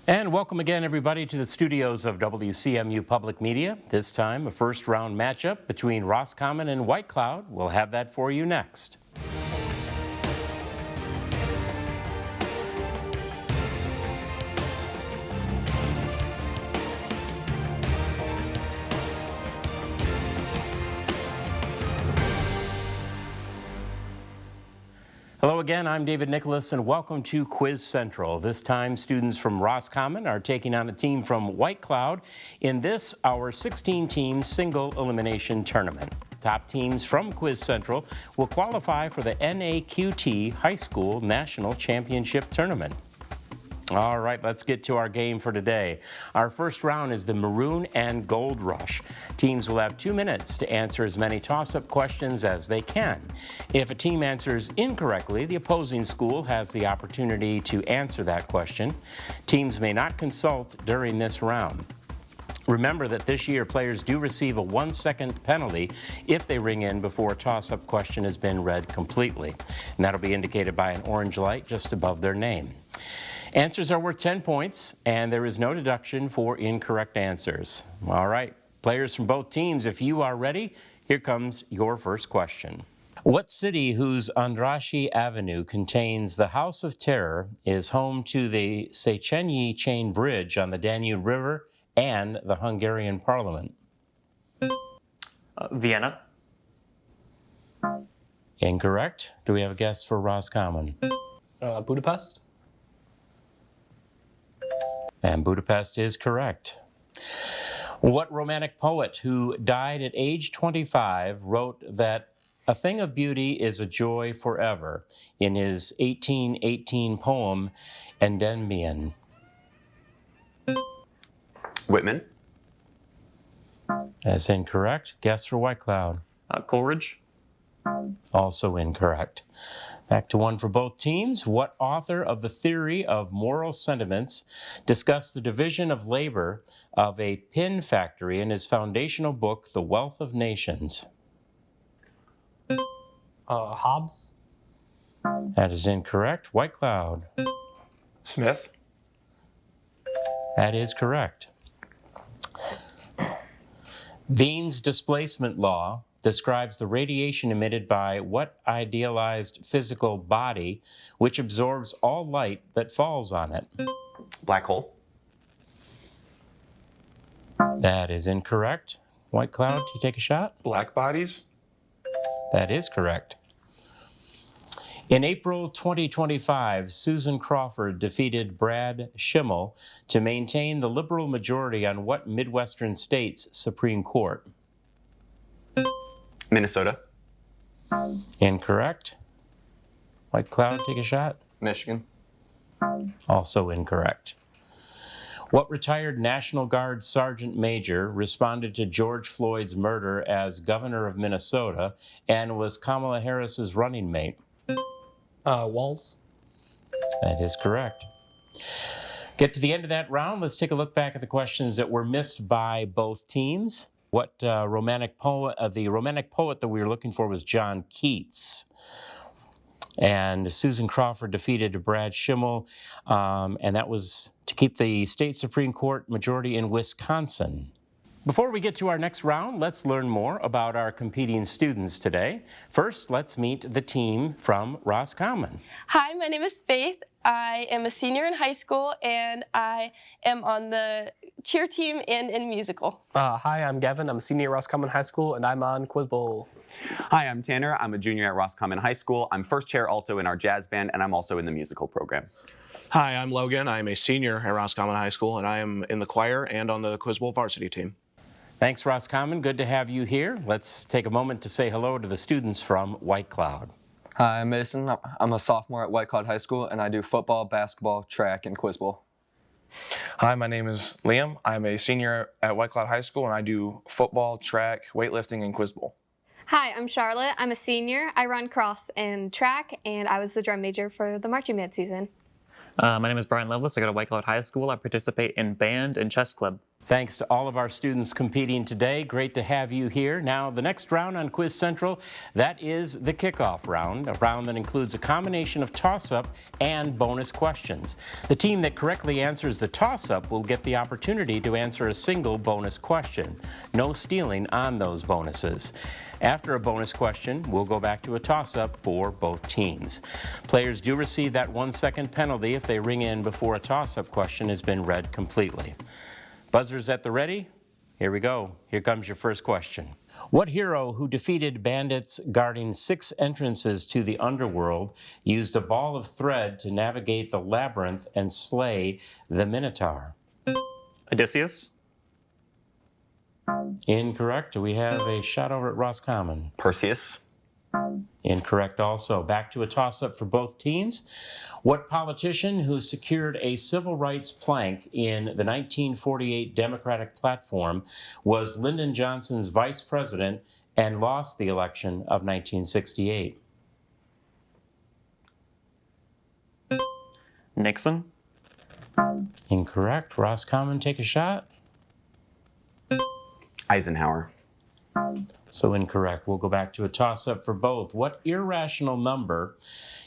And welcome again, everybody, to the studios of WCMU Public Media. This time, a first-round matchup between Roscommon and White Cloud. We'll have that for you next. Hello again, I'm David Nicholas, and welcome to Quiz Central. This time, students from Roscommon are taking on a team from White Cloud in this, our 16-team single elimination tournament. Top teams from Quiz Central will qualify for the NAQT High School National Championship Tournament. All right, let's get to our game for today. Our first round is the Maroon and Gold Rush. Teams will have 2 minutes to answer as many toss-up questions as they can. If a team answers incorrectly, the opposing school has the opportunity to answer that question. Teams may not consult during this round. Remember that this year, players do receive a 1-second penalty if they ring in before a toss-up question has been read completely. And that'll be indicated by an orange light just above their name. Answers are worth 10 points, and there is no deduction for incorrect answers. All right, players from both teams, if you are ready, here comes your first question. What city whose Andrassy Avenue contains the House of Terror is home to the Széchenyi Chain Bridge on the Danube River and the Hungarian Parliament? Vienna. Incorrect. Do we have a guess for Roscommon? Budapest. And Budapest is correct. What Romantic poet who died at age 25 wrote that a thing of beauty is a joy forever in his 1818 poem, Endymion? Whitman. That's incorrect. Guess for White Cloud. Coleridge. Also incorrect. Back to one for both teams. What author of the theory of moral sentiments discussed the division of labor of a pin factory in his foundational book, The Wealth of Nations? Hobbes. That is incorrect. White Cloud. Smith. That is correct. Wien's displacement law describes the radiation emitted by what idealized physical body which absorbs all light that falls on it? Black hole. That is incorrect. White Cloud, do you take a shot? Black bodies? That is correct. In April 2025, Susan Crawford defeated Brad Schimmel to maintain the liberal majority on what Midwestern state's Supreme Court? Minnesota. Incorrect. White Cloud, take a shot. Michigan. Also incorrect. What retired National Guard Sergeant Major responded to George Floyd's murder as governor of Minnesota and was Kamala Harris's running mate? Walls. That is correct. Get to the end of that round. Let's take a look back at the questions that were missed by both teams. What the romantic poet that we were looking for was John Keats. And Susan Crawford defeated Brad Schimmel, and that was to keep the state Supreme Court majority in Wisconsin. Before we get to our next round, let's learn more about our competing students today. First, let's meet the team from Roscommon. Hi, my name is Faith. I am a senior in high school, and I am on the cheer team and in musical. Hi, I'm Gavin. I'm a senior at Roscommon High School, and I'm on Quiz Bowl. Hi, I'm Tanner. I'm a junior at Roscommon High School. I'm first chair alto in our jazz band, and I'm also in the musical program. Hi, I'm Logan. I'm a senior at Roscommon High School, and I am in the choir and on the Quiz Bowl varsity team. Thanks, Roscommon. Good to have you here. Let's take a moment to say hello to the students from White Cloud. Hi, I'm Mason. I'm a sophomore at White Cloud High School, and I do football, basketball, track, and Quiz Bowl. Hi, my name is Liam. I'm a senior at White Cloud High School, and I do football, track, weightlifting, and Quiz Bowl. Hi, I'm Charlotte. I'm a senior. I run cross and track, and I was the drum major for the marching band season. My name is Brian Lovelace. I go to White Cloud High School. I participate in band and chess club. Thanks to all of our students competing today. Great to have you here. Now, the next round on Quiz Central, that is the kickoff round, a round that includes a combination of toss-up and bonus questions. The team that correctly answers the toss-up will get the opportunity to answer a single bonus question. No stealing on those bonuses. After a bonus question, we'll go back to a toss-up for both teams. Players do receive that 1-second penalty if they ring in before a toss-up question has been read completely. Buzzers at the ready? Here we go. Here comes your first question. What hero who defeated bandits guarding 6 entrances to the underworld used a ball of thread to navigate the labyrinth and slay the Minotaur? Odysseus. Incorrect. We have a shot over at Roscommon. Perseus. Incorrect also. Back to a toss-up for both teams. What politician who secured a civil rights plank in the 1948 Democratic platform was Lyndon Johnson's vice president and lost the election of 1968? Nixon. Incorrect. Roscommon, take a shot. Eisenhower. So incorrect. We'll go back to a toss-up for both. What irrational number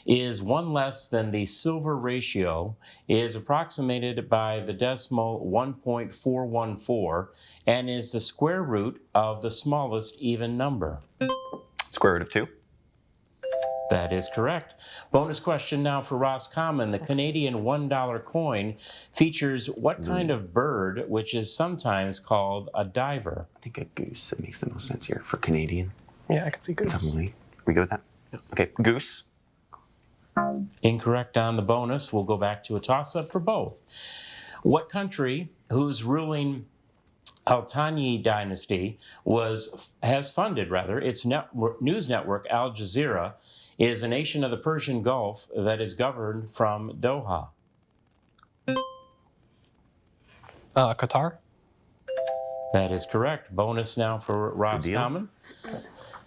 is 1 less than the silver ratio, is approximated by the decimal 1.414, and is the square root of the smallest even number? Square root of 2. That is correct. Bonus question now for Roscommon. The Canadian $1 coin features what kind of bird, which is sometimes called a diver? I think a goose. That makes the most sense here for Canadian. Yeah, I can see goose. Definitely. We go with that? Okay, goose. Incorrect on the bonus. We'll go back to a toss-up for both. What country whose ruling Al-Thani dynasty has funded its news network Al Jazeera is a nation of the Persian Gulf that is governed from Doha? Qatar. That is correct. Bonus now for Roscommon.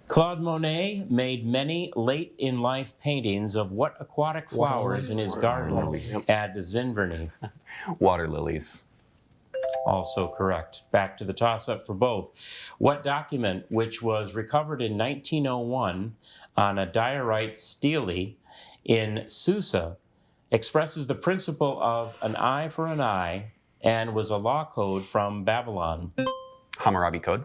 Claude Monet made many late-in-life paintings of what aquatic flowers in his garden at Zinverny? Water lilies. Also correct. Back to the toss-up for both. What document, which was recovered in 1901 on a diorite stele in Susa, expresses the principle of an eye for an eye and was a law code from Babylon? Hammurabi Code.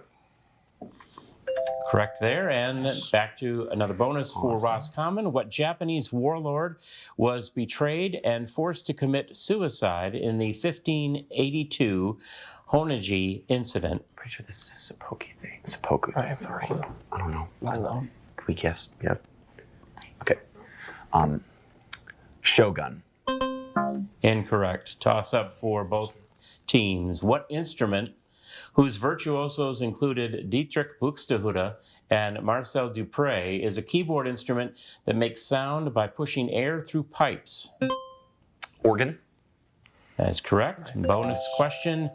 Correct there. And back to another bonus for Roscommon. What Japanese warlord was betrayed and forced to commit suicide in the 1582 Honiji incident? Pretty sure this is a Seppuku thing. I'm sorry. I don't know. I don't know. Could we guess? Yeah. Okay. Shogun. Incorrect. Toss up for both teams. What instrument, whose virtuosos included Dietrich Buxtehude and Marcel Dupré, is a keyboard instrument that makes sound by pushing air through pipes? Organ. That is correct. Bonus question.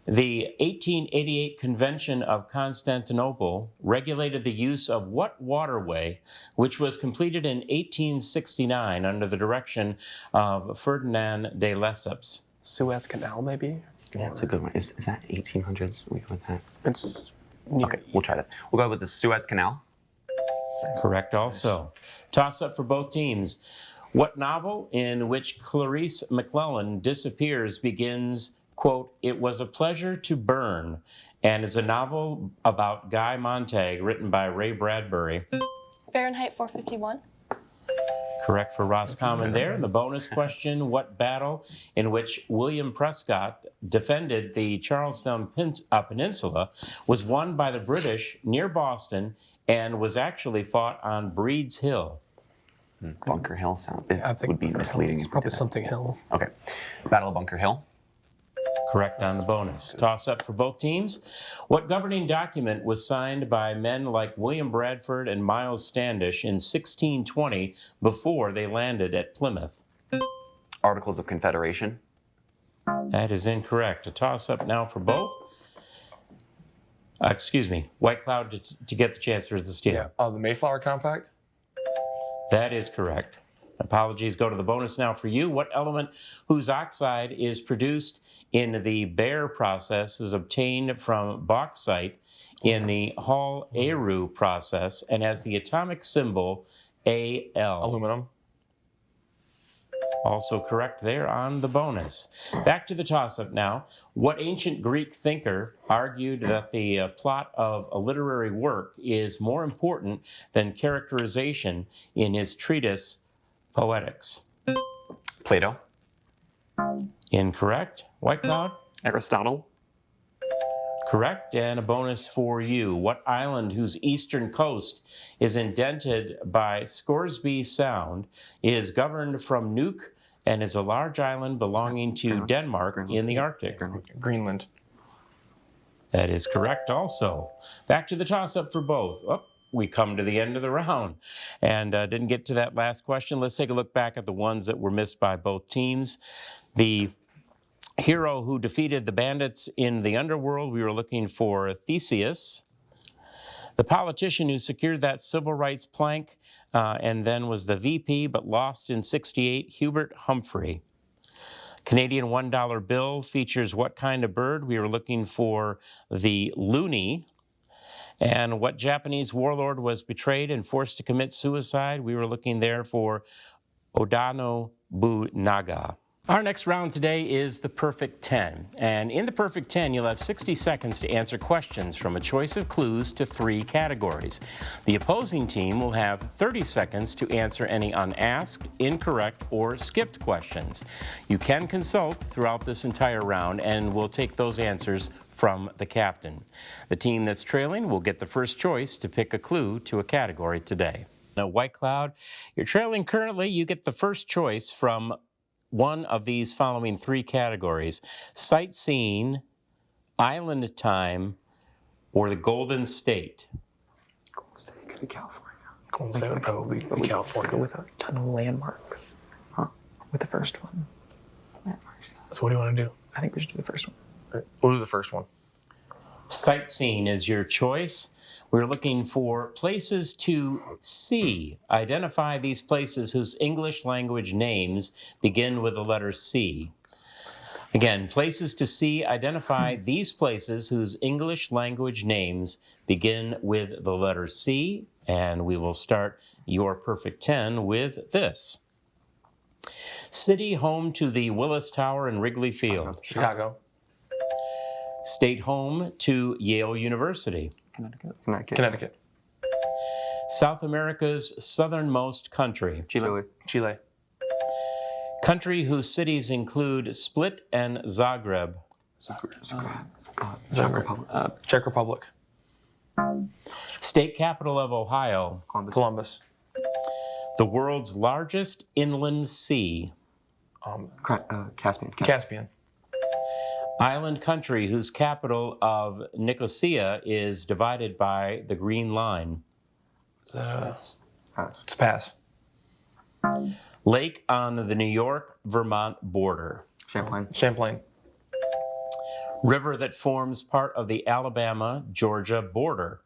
The 1888 Convention of Constantinople regulated the use of what waterway, which was completed in 1869 under the direction of Ferdinand de Lesseps? Suez Canal, maybe? Yeah, that's a good one. Is that 1800s? We go with that. It's Okay, we'll try that. We'll go with the Suez Canal. Correct also. Toss up for both teams. What novel in which Clarice McClellan disappears begins, quote, "It was a pleasure to burn," and is a novel about Guy Montag written by Ray Bradbury? Fahrenheit 451. Correct for Roscommon there. And the bonus question, what battle in which William Prescott defended the Charlestown Peninsula was won by the British near Boston and was actually fought on Breed's Hill? Bunker Hill sound. I think would be misleading. It's if we probably did that. something Hill. Okay. Battle of Bunker Hill. Correct on the bonus. Toss up for both teams. What governing document was signed by men like William Bradford and Miles Standish in 1620 before they landed at Plymouth? Articles of Confederation. That is incorrect. A toss up now for both. Excuse me, White Cloud to get the chance for the steal. The Mayflower Compact. That is correct. Apologies go to the bonus now for you. What element whose oxide is produced in the Baer process is obtained from bauxite in the Hall-Héroult process and has the atomic symbol Al? Aluminum. Also correct there on the bonus. Back to the toss-up now. What ancient Greek thinker argued that the plot of a literary work is more important than characterization in his treatise Poetics? Plato. Incorrect. White Cloud? Aristotle. Correct, and a bonus for you. What island whose eastern coast is indented by Scoresby Sound is governed from Nuuk and is a large island belonging to Denmark in the Arctic? Greenland. That is correct also. Back to the toss-up for both. Oh, we come to the end of the round and didn't get to that last question. Let's take a look back at the ones that were missed by both teams. The hero who defeated the bandits in the underworld, we were looking for Theseus. The politician who secured that civil rights plank and then was the VP but lost in '68, Hubert Humphrey. Canadian $1 bill features what kind of bird? We were looking for the loony. And what Japanese warlord was betrayed and forced to commit suicide? We were looking there for Oda Nobunaga. Our next round today is the Perfect 10. And in the Perfect 10, you'll have 60 seconds to answer questions from a choice of clues to 3 categories. The opposing team will have 30 seconds to answer any unasked, incorrect, or skipped questions. You can consult throughout this entire round, and we'll take those answers from the captain. The team that's trailing will get the first choice to pick a clue to a category today. Now, White Cloud, you're trailing currently. You get the first choice from one of these following 3 categories: sightseeing, island time, or the Golden State. Golden State could be California. Golden State would probably be California. With a ton of landmarks. Huh? With the first one. Landmarks. So what do you want to do? I think we should do the first one. We'll do the first one. Sightseeing is your choice. We're looking for places to see. Identify these places whose English language names begin with the letter C. Again, places to see. Identify these places whose English language names begin with the letter C. And we will start your Perfect 10 with this. City home to the Willis Tower and Wrigley Field. Chicago. State home to Yale University. Connecticut. South America's southernmost country. Chile. Country whose cities include Split and Zagreb. Czech Republic. State capital of Ohio. Columbus. The world's largest inland sea. Caspian. Island country whose capital of Nicosia is divided by the Green Line. It's pass. Lake on the New York-Vermont border. Champlain. River that forms part of the Alabama-Georgia border.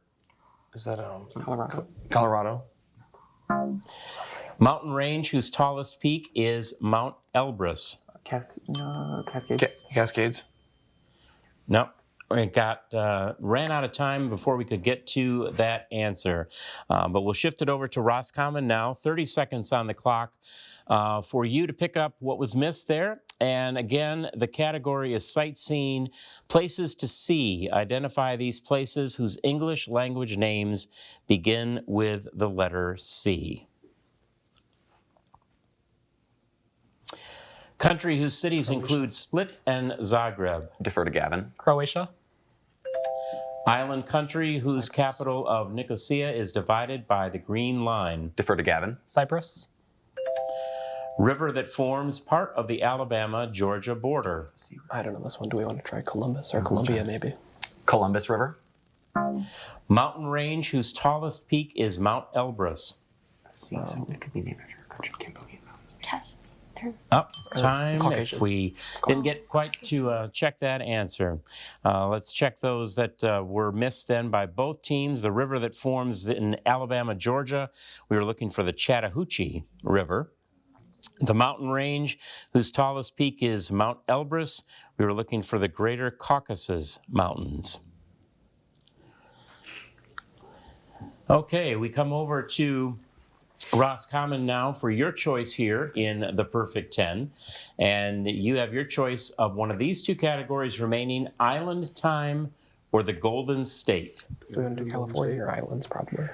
Is that Colorado. Colorado? Mountain range whose tallest peak is Mount Elbrus. Cascades. Cascades. No, we ran out of time before we could get to that answer. But we'll shift it over to Roscommon now. 30 seconds on the clock for you to pick up what was missed there. And again, the category is sightseeing, places to see. Identify these places whose English language names begin with the letter C. Country whose cities include Split and Zagreb. Defer to Gavin. Croatia. Island country whose capital of Nicosia is divided by the Green Line. Defer to Gavin. Cyprus. River that forms part of the Alabama-Georgia border. I don't know this one. Do we want to try Columbus or Columbia maybe? Columbus River. Mountain range whose tallest peak is Mount Elbrus. So it could be named after a country. Cambodian mountains. Yes. Up time Caucasian. if we didn't get quite to check that answer. Let's check those that were missed then by both teams. The river that forms in Alabama, Georgia, we were looking for the Chattahoochee River. The mountain range whose tallest peak is Mount Elbrus. We were looking for the Greater Caucasus Mountains. Okay, we come over to Roscommon now for your choice here in the Perfect 10. And you have your choice of one of these two categories remaining: island time or the Golden State. We're going to do California or islands, probably.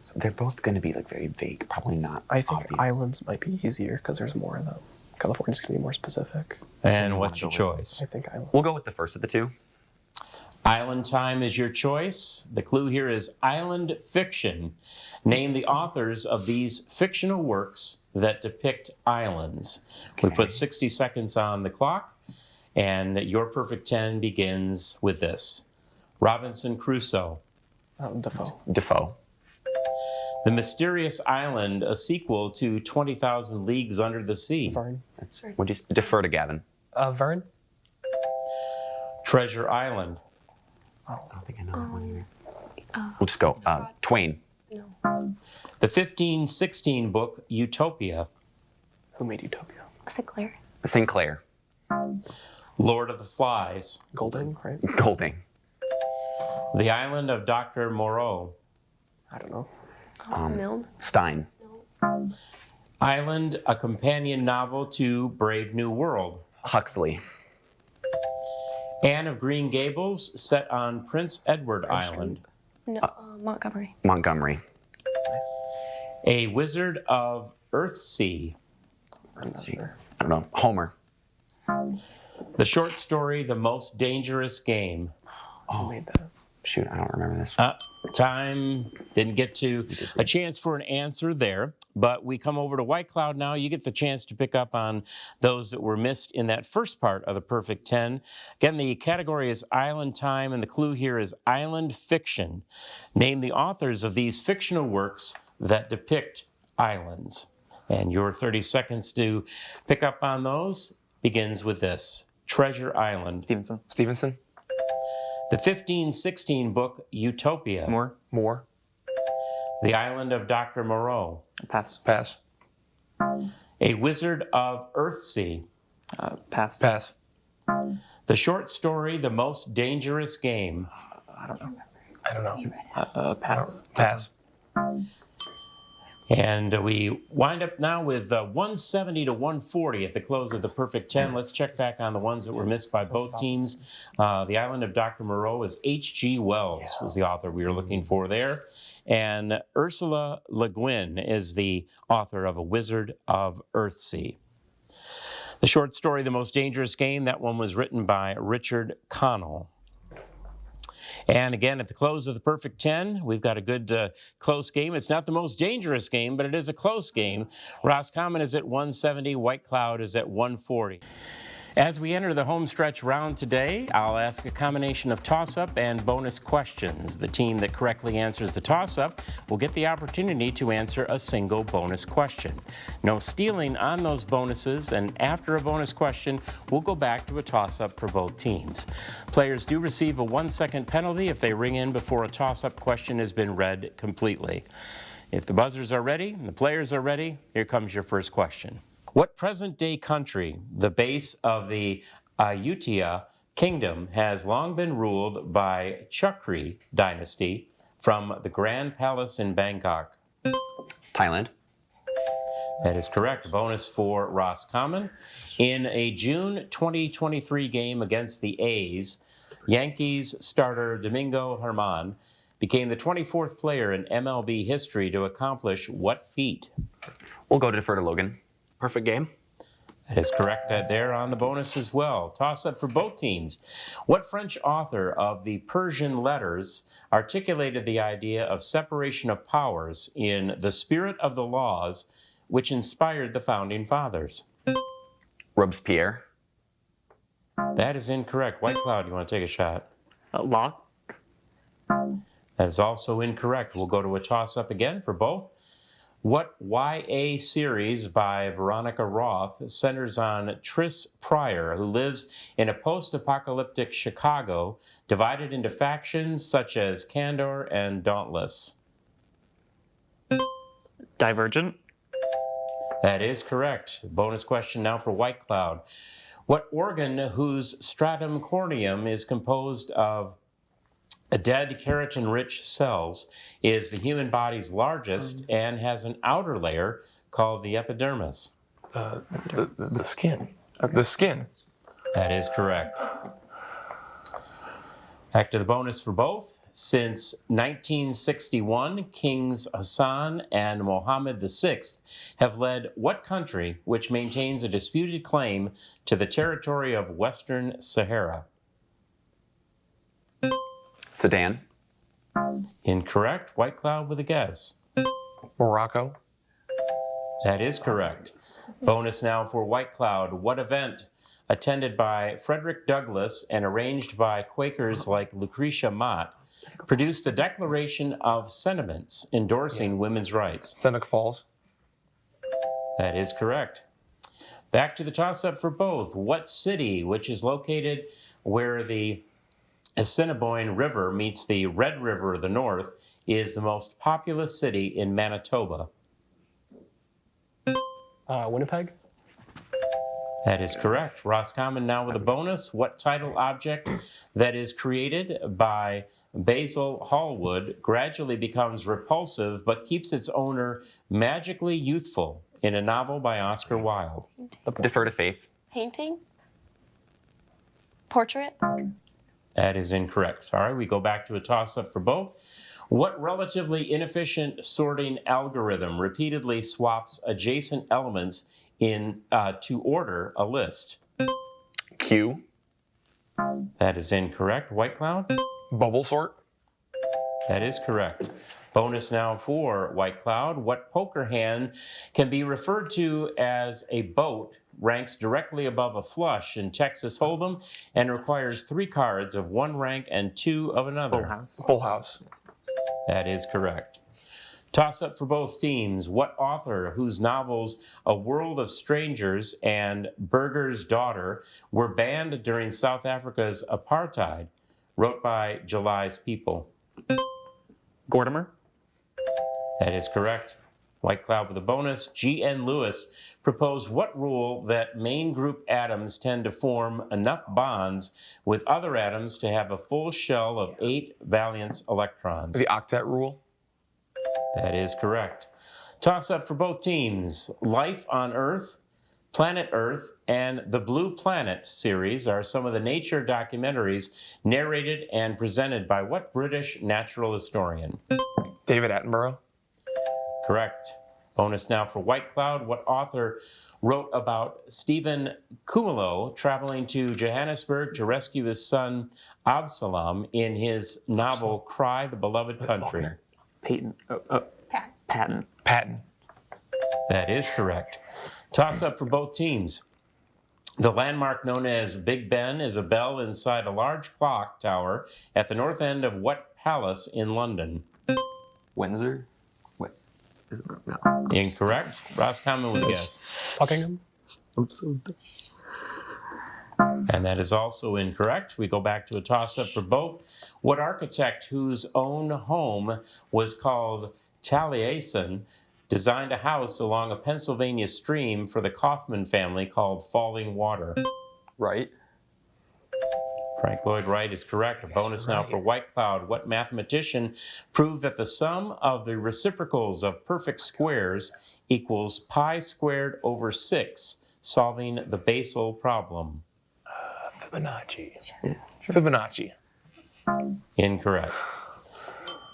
So they're both going to be like very vague, probably not I think obvious. islands might be easier because there's more of them. California's going to be more specific. And what's your choice? I think islands. We'll go with the first of the two. Island time is your choice. The clue here is island fiction. Name the authors of these fictional works that depict islands. We put 60 seconds on the clock, and your Perfect 10 begins with this: Robinson Crusoe. Defoe. Defoe. The Mysterious Island, a sequel to 20,000 Leagues Under the Sea. Vern. Would you defer to Gavin? Vern? Treasure Island. I don't think I know that one either. We'll just go Twain. The 1516 book Utopia. Who made Utopia? Sinclair. Sinclair. Lord of the Flies. Golding, right? Golding. The Island of Dr. Moreau. I don't know. Milne. Stein. Island, a companion novel to Brave New World. Huxley. Anne of Green Gables, set on Prince Edward Island. No, Montgomery. Montgomery. Nice. A Wizard of Earthsea. I'm not sure. I don't know. Homer. The short story, The Most Dangerous Game. Who made that? Shoot, I don't remember this. Time didn't get to a chance for an answer there, but we come over to White Cloud now. You get the chance to pick up on those that were missed in that first part of the Perfect 10. Again, the category is island time, and the clue here is island fiction. Name the authors of these fictional works that depict islands. And your 30 seconds to pick up on those begins with this: Treasure Island. Stevenson. Stevenson. The 1516 book Utopia. Moore. The Island of Dr. Moreau. Pass. Pass. A Wizard of Earthsea. Pass. Pass. The short story, The Most Dangerous Game. I don't know. I don't know. Pass. Pass. And we wind up now with 170 to 140 at the close of the Perfect 10. Let's check back on the ones that were missed by both teams. The Island of Dr. Moreau is H.G. Wells was the author we were looking for there. And Ursula Le Guin is the author of A Wizard of Earthsea. The short story, The Most Dangerous Game, that one was written by Richard Connell. And again, at the close of the Perfect 10, we've got a good close game. It's not the most dangerous game, but it is a close game. Roscommon is at 170, White Cloud is at 140. As we enter the home stretch round today, I'll ask a combination of toss-up and bonus questions. The team that correctly answers the toss-up will get the opportunity to answer a single bonus question. No stealing on those bonuses, and after a bonus question, we'll go back to a toss-up for both teams. Players do receive a 1-second penalty if they ring in before a toss-up question has been read completely. If the buzzers are ready and the players are ready, here comes your first question. What present-day country, the base of the Ayutthaya Kingdom, has long been ruled by Chakri dynasty from the Grand Palace in Bangkok? Thailand. That is correct. Bonus for Roscommon. In a June 2023 game against the A's, Yankees starter Domingo Germán became the 24th player in MLB history to accomplish what feat? We'll go to defer to Logan. Perfect game. That is correct there on the bonus as well. Toss-up for both teams. What French author of the Persian Letters articulated the idea of separation of powers in The Spirit of the Laws, which inspired the Founding Fathers? Robespierre. That is incorrect. White Cloud, you want to take a shot? Locke. That is also incorrect. We'll go to a toss-up again for both. What YA series by Veronica Roth centers on Tris Pryor, who lives in a post-apocalyptic Chicago divided into factions such as Candor and Dauntless? Divergent. That is correct. Bonus question now for White Cloud. What organ whose stratum corneum is composed of dead keratin-rich cells is the human body's largest and has an outer layer called the epidermis? The skin. The skin. That is correct. Back to the bonus for both. Since 1961, Kings Hassan and Mohammed VI have led what country which maintains a disputed claim to the territory of Western Sahara? Sudan. Incorrect. White Cloud with a guess. Morocco. That is correct. Bonus now for White Cloud. What event, attended by Frederick Douglass and arranged by Quakers like Lucretia Mott, produced the Declaration of Sentiments endorsing women's rights? Seneca Falls. That is correct. Back to the toss-up for both. What city, which is located where the Assiniboine River meets the Red River of the North, is the most populous city in Manitoba? Winnipeg. That is correct. Roscommon now with a bonus. What title object that is created by Basil Hallwood gradually becomes repulsive but keeps its owner magically youthful in a novel by Oscar Wilde? Defer to Faith. Painting? Portrait? That is incorrect. Sorry, we go back to a toss-up for both. What relatively inefficient sorting algorithm repeatedly swaps adjacent elements in to order a list? Q. That is incorrect. White Cloud? Bubble sort. That is correct. Bonus now for White Cloud. What poker hand can be referred to as a boat, ranks directly above a flush in Texas Hold'em, and requires 3 cards of one rank and 2 of another? Full house. That is correct. Toss up for both teams. What author whose novels A World of Strangers and Burger's Daughter were banned during South Africa's apartheid wrote by July's People? Gordimer. That is correct. White Cloud with a bonus. G.N. Lewis proposed what rule that main group atoms tend to form enough bonds with other atoms to have a full shell of 8 valence electrons? The octet rule. That is correct. Toss up for both teams. Life on Earth, Planet Earth, and the Blue Planet series are some of the nature documentaries narrated and presented by what British natural historian? David Attenborough. Correct. Bonus now for White Cloud. What author wrote about Stephen Cumulo traveling to Johannesburg to rescue his son Absalom in his novel Cry the Beloved Country? Patton. That is correct. Toss up for both teams. The landmark known as Big Ben is a bell inside a large clock tower at the north end of what palace in London? Windsor. No. Incorrect. Roscommon with a guess. Buckingham. And that is also incorrect. We go back to a toss-up for both. What architect whose own home was called Taliesin designed a house along a Pennsylvania stream for the Kaufman family called Falling Water? Right. Frank Lloyd Wright is correct. A bonus now for White Cloud. What mathematician proved that the sum of the reciprocals of perfect squares equals pi squared over 6, solving the basal problem? Fibonacci. Incorrect.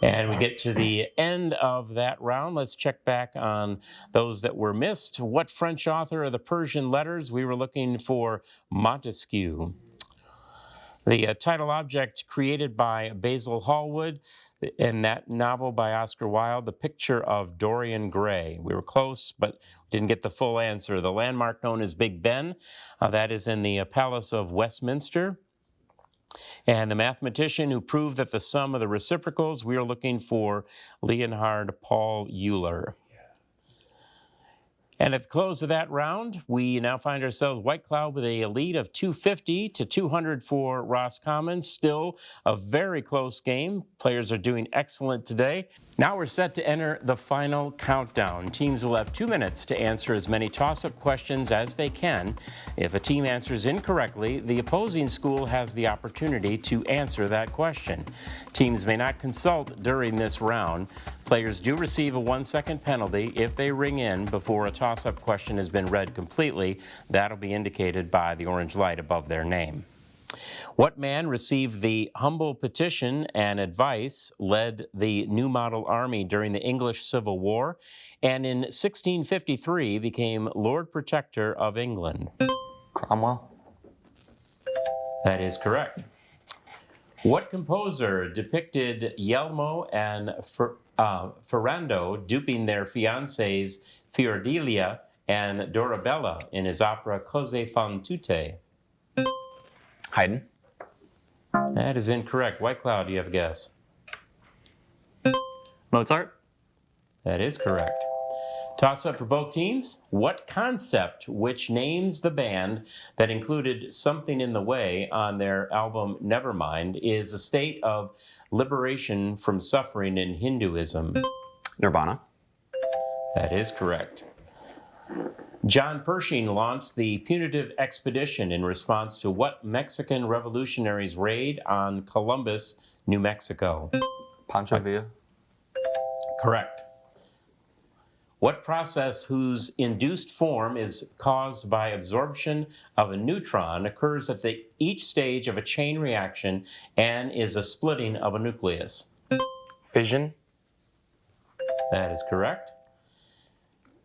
And we get to the end of that round. Let's check back on those that were missed. What French author of the Persian letters? We were looking for Montesquieu. The title object created by Basil Hallwood in that novel by Oscar Wilde, The Picture of Dorian Gray. We were close, but didn't get the full answer. The landmark known as Big Ben, that is in the Palace of Westminster. And the mathematician who proved that the sum of the reciprocals, we are looking for Leonhard Paul Euler. And at the close of that round, we now find ourselves White Cloud with a lead of 250 to 200 for Roscommon. Still a very close game. Players are doing excellent today. Now we're set to enter the final countdown. Teams will have 2 minutes to answer as many toss-up questions as they can. If a team answers incorrectly, the opposing school has the opportunity to answer that question. Teams may not consult during this round. Players do receive a 1-second penalty if they ring in before a toss-up question has been read completely. That'll be indicated by the orange light above their name. What man received the humble petition and advice, led the New Model Army during the English Civil War, and in 1653 became Lord Protector of England? Cromwell. That is correct. What composer depicted Yelmo and Ferrando duping their fiancées Fiordelia and Dorabella in his opera Cose fan tutte? Haydn. That is incorrect. White Cloud, do you have a guess? Mozart. That is correct. Toss up for both teams. What concept, which names the band that included Something in the Way on their album Nevermind, is a state of liberation from suffering in Hinduism? Nirvana. That is correct. John Pershing launched the Punitive Expedition in response to what Mexican revolutionaries' raid on Columbus, New Mexico? Pancho Villa. Correct. What process whose induced form is caused by absorption of a neutron occurs at each stage of a chain reaction and is a splitting of a nucleus? Fission. That is correct.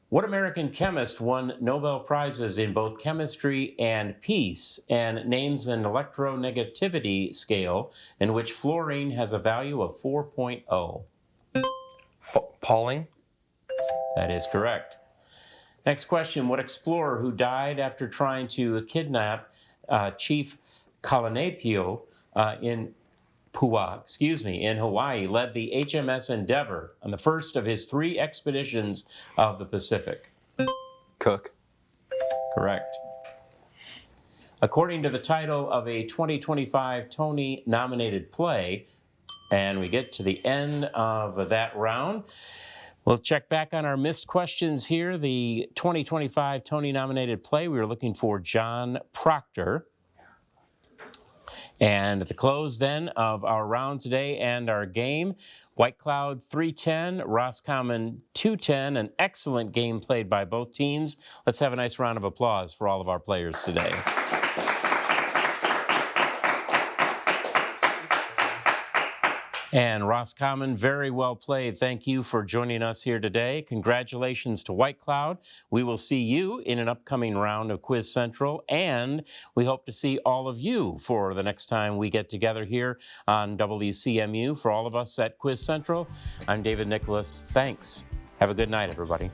What American chemist won Nobel Prizes in both chemistry and peace and names an electronegativity scale in which fluorine has a value of 4.0? Pauling. That is correct. Next question. What explorer who died after trying to kidnap Chief Kalanapio in Hawaii, led the HMS Endeavour on the first of his 3 expeditions of the Pacific? Cook. Correct. According to the title of a 2025 Tony-nominated play, and we get to the end of that round, we'll check back on our missed questions here. The 2025 Tony-nominated play, we were looking for John Proctor. And at the close then of our round today and our game, White Cloud 310, Roscommon 210, an excellent game played by both teams. Let's have a nice round of applause for all of our players today. And Roscommon, very well played. Thank you for joining us here today. Congratulations to White Cloud. We will see you in an upcoming round of Quiz Central, and we hope to see all of you for the next time we get together here on WCMU. For all of us at Quiz Central, I'm David Nicholas. Thanks. Have a good night, everybody.